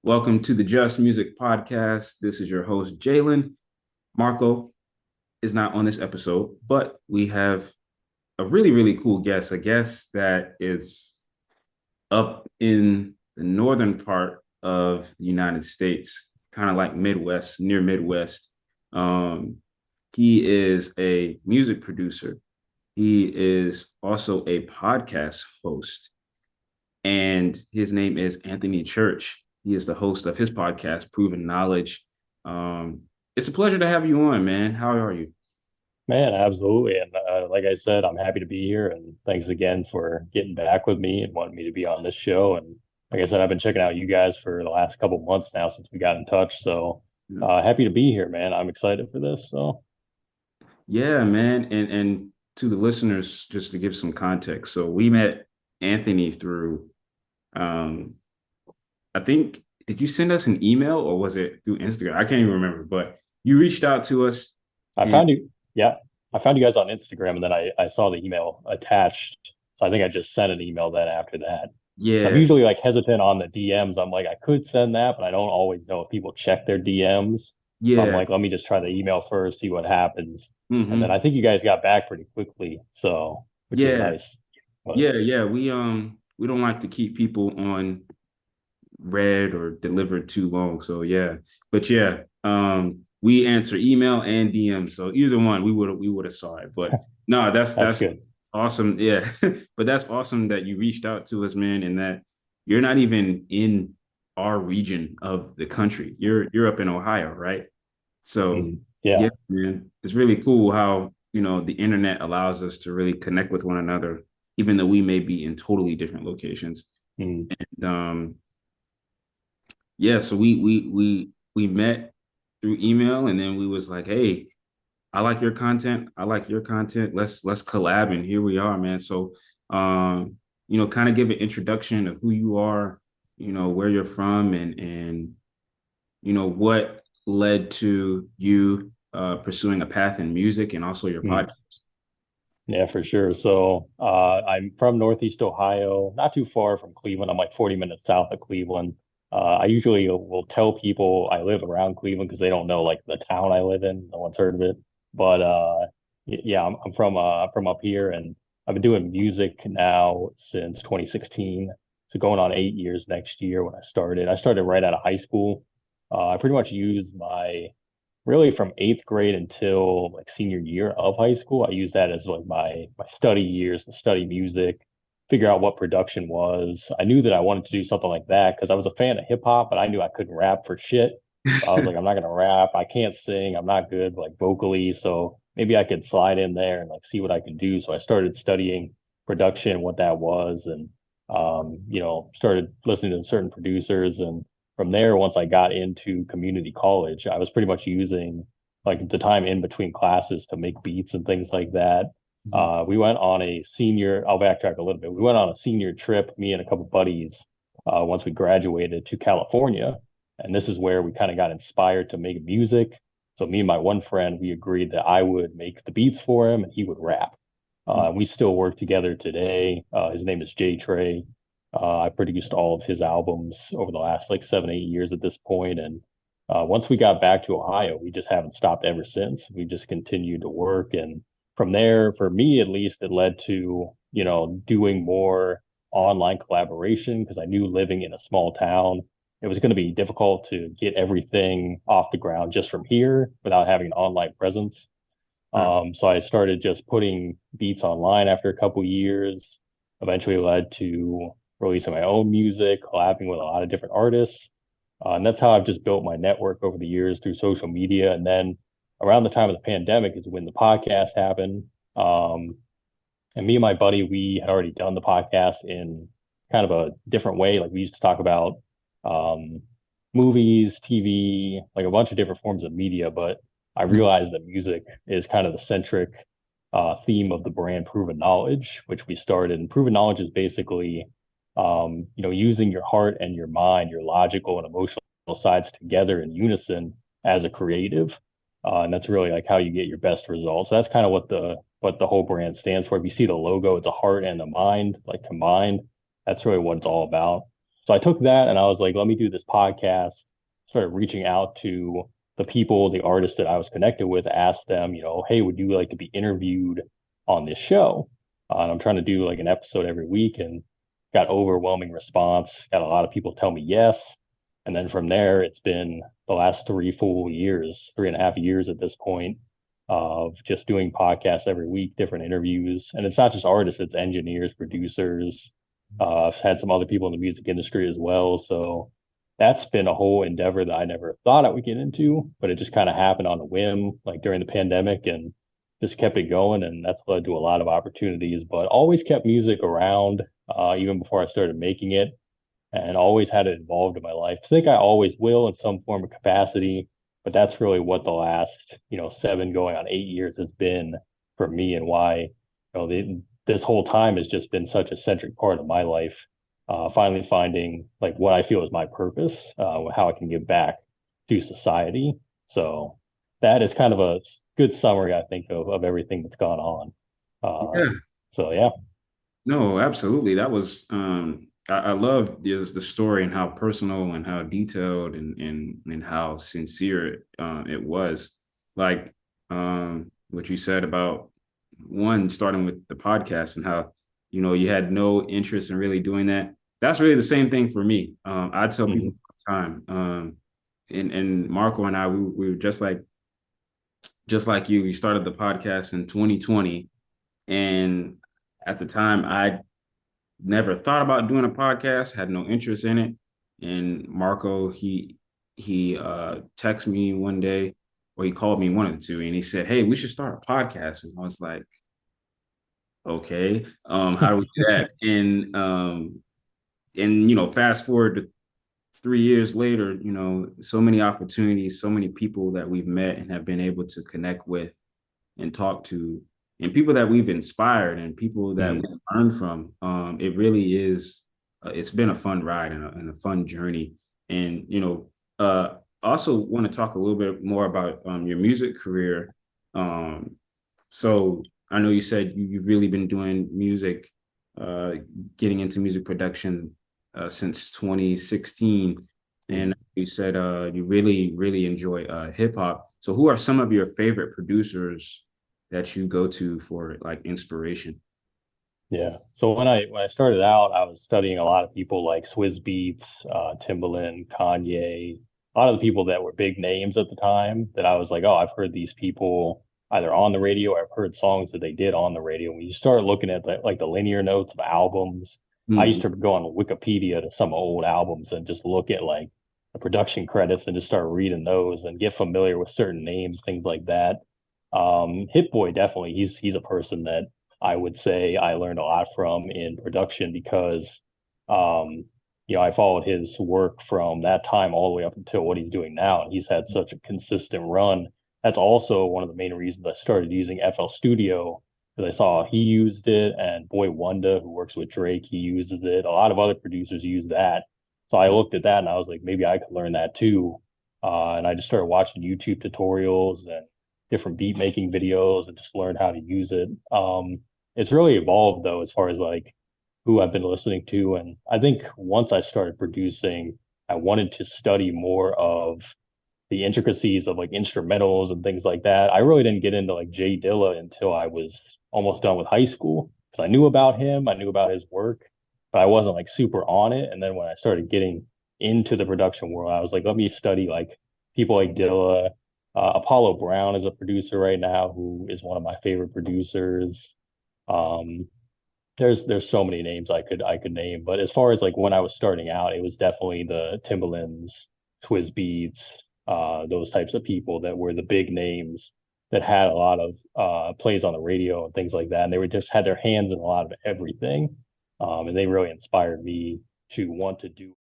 Welcome to the JusMusic Podcast. This is your host, Jalen. Marco is not on this episode, but we have a really, really cool guest, a guest that is up in the northern part of the United States, kind of like Midwest, near Midwest. Um, he is a music producer. He is also a podcast host, and his name is Anthony Church. He is the host of his podcast, Proven Knowledge. It's a pleasure to have you on, man. How are you? Man, absolutely. And like I said, I'm happy to be here. And thanks again for getting back with me and wanting me to be on this show. And like I said, I've been checking out you guys for the last couple months now since we got in touch. So happy to be here, man. I'm excited for this. So Yeah, man. And to the listeners, just to give some context. So we met Anthony through um I think, did you send us an email or was it through Instagram? I can't even remember, but you reached out to us I and found you. Yeah, I found you guys on Instagram and then I saw the email attached. So I think I just sent an email then after that. I'm yeah, usually like hesitant on the DMs. I'm like, I could send that, but I don't always know if people check their DMs. So I'm yeah, like, let me just try the email first, see what happens. And then hmm I think you guys got back pretty quickly, so which was yeah, nice. But yeah. We don't like to keep people on read or delivered too long. So yeah, but yeah, we answer email and DM. So either one, we would have saw it. But no, that's that's good. awesome. Yeah, but that's awesome that you reached out to us, man, and that you're not even in our region of the country. You're up in Ohio, right? So Yeah. yeah, man, it's really cool how the internet allows us to really connect with one another, even though we may be in totally different locations. Mm. And yeah, so we met through email, and then we was like, hey, I like your content, I like your content, let's collab, and here we are, man. So kind of give an introduction of who you are, where you're from, and what led to you pursuing a path in music and also your Mm. podcast. Yeah, for sure. So I'm from Northeast Ohio, not too far from Cleveland. I'm like 40 minutes south of Cleveland. I usually will tell people I live around Cleveland because they don't know like the town I live in. No one's heard of it. But yeah, I'm from up here, and I've been doing music now since 2016. So going on 8 years next year when I started. I started right out of high school. I pretty much used my really from eighth grade until like senior year of high school. I used that as like my study years to study music, figure out what production was. I knew that I wanted to do something like that because I was a fan of hip hop, but I knew I couldn't rap for shit. So I was like, I'm not gonna rap. I can't sing. I'm not good like vocally. So maybe I could slide in there and like see what I can do. So I started studying production, what that was, and started listening to certain producers and from there, once I got into community college, I was pretty much using like the time in between classes to make beats and things like that. Mhm. We went on a senior, I'll backtrack a little bit. We went on a senior trip, me and a couple buddies, once we graduated to California. And this is where we kind of got inspired to make music. So me and my one friend, we agreed that I would make the beats for him and he would rap. We still work together today. His name is Jay Trey. I produced all of his albums over the last like 7, 8 years at this point. And once we got back to Ohio, we just haven't stopped ever since. We just continued to work. And from there, for me at least, it led to, doing more online collaboration because I knew living in a small town, it was going to be difficult to get everything off the ground just from here without having an online presence. Sure. So I started just putting beats online after a couple years, eventually led to releasing my own music, collabing with a lot of different artists. And that's how I've just built my network over the years through social media. And then around the time of the pandemic is when the podcast happened. And me and my buddy, we had already done the podcast in kind of a different way. Like we used to talk about um, movies, TV, like a bunch of different forms of media. But I Mhm. realized that music is kind of the centric theme of the brand Proven Knowledge, which we started. And Proven Knowledge is basically, using your heart and your mind, your logical and emotional sides together in unison as a creative. And that's really like how you get your best results. So that's kind of what the whole brand stands for. If you see the logo, it's a heart and a mind like combined. That's really what it's all about. So I took that and I was like, let me do this podcast. Started reaching out to the people, the artists that I was connected with, asked them, hey, would you like to be interviewed on this show? And I'm trying to do like an episode every week and got overwhelming response. Got a lot of people tell me yes. And then from there, it's been the last 3 full years, 3.5 years at this point of just doing podcasts every week, different interviews. And it's not just artists, it's engineers, producers. I've had some other people in the music industry as well. So that's been a whole endeavor that I never thought I would get into, but it just kind of happened on a whim, like during the pandemic, and just kept it going. And that's led to a lot of opportunities, but always kept music around, even before I started making it, and always had it involved in my life. I think I always will in some form of capacity, but that's really what the last, 7 going on 8 years has been for me, and why, this whole time has just been such a centric part of my life. Finally finding like what I feel is my purpose, how I can give back to society. So that is kind of a good summary, I think, of everything that's gone on. Yeah. So yeah. No, absolutely. That was I love the story and how personal and how detailed and how sincere it was. Like what you said about one starting with the podcast and how you had no interest in really doing that. That's really the same thing for me. I tell people Mhm. all the time. And Marco and I, we were just like you. We started the podcast in 2020, and at the time, I never thought about doing a podcast, had no interest in it. And Marco, he texted me one day, or he called me, one of the two, and he said, "Hey, we should start a podcast." And I was like, "Okay, how do we do that?" And fast forward to 3 years later, so many opportunities, so many people that we've met and have been able to connect with and talk to, and people that we've inspired and people that Mhm. we learned from. It really is. It's been a fun ride and a fun journey. And also want to talk a little bit more about your music career. Um, so I know you said you've really been doing music, uh, getting into music production since 2016, Mhm. and you said you really really enjoy hip hop. So who are some of your favorite producers that you go to for like inspiration? Yeah. So when I started out, I was studying a lot of people like Swizz Beats, Timbaland, Kanye, a lot of the people that were big names at the time that I was like, oh, I've heard these people either on the radio or I've heard songs that they did on the radio. When you start looking at the linear notes of albums, I used Mhm. to go on Wikipedia to some old albums and just look at like the production credits and just start reading those and get familiar with certain names, things like that. Hit Boy, definitely, he's a person that I would say I learned a lot from in production because, um, I followed his work from that time all the way up until what he's doing now. And he's had such a consistent run. That's also one of the main reasons I started using FL Studio, because I saw he used it, and Boy Wonder, who works with Drake, he uses it. A lot of other producers use that. So I looked at that and I was like, maybe I could learn that too. And I just started watching YouTube tutorials and different beat making videos and just learned how to use it. It's really evolved though, as far as like who I've been listening to. And I think once I started producing, I wanted to study more of the intricacies of like instrumentals and things like that. I really didn't get into like Jay Dilla until I was almost done with high school because I knew about him, I knew about his work, but I wasn't like super on it. And then when I started getting into the production world, I was like, let me study like people like Dilla. Apollo Brown is a producer right now who is one of my favorite producers. Um, there's so many names I could name, but as far as like when I was starting out, it was definitely the Timbalands, Swizz Beats, those types of people that were the big names that had a lot of plays on the radio and things like that, and they were just had their hands in a lot of everything, and they really inspired me to want to do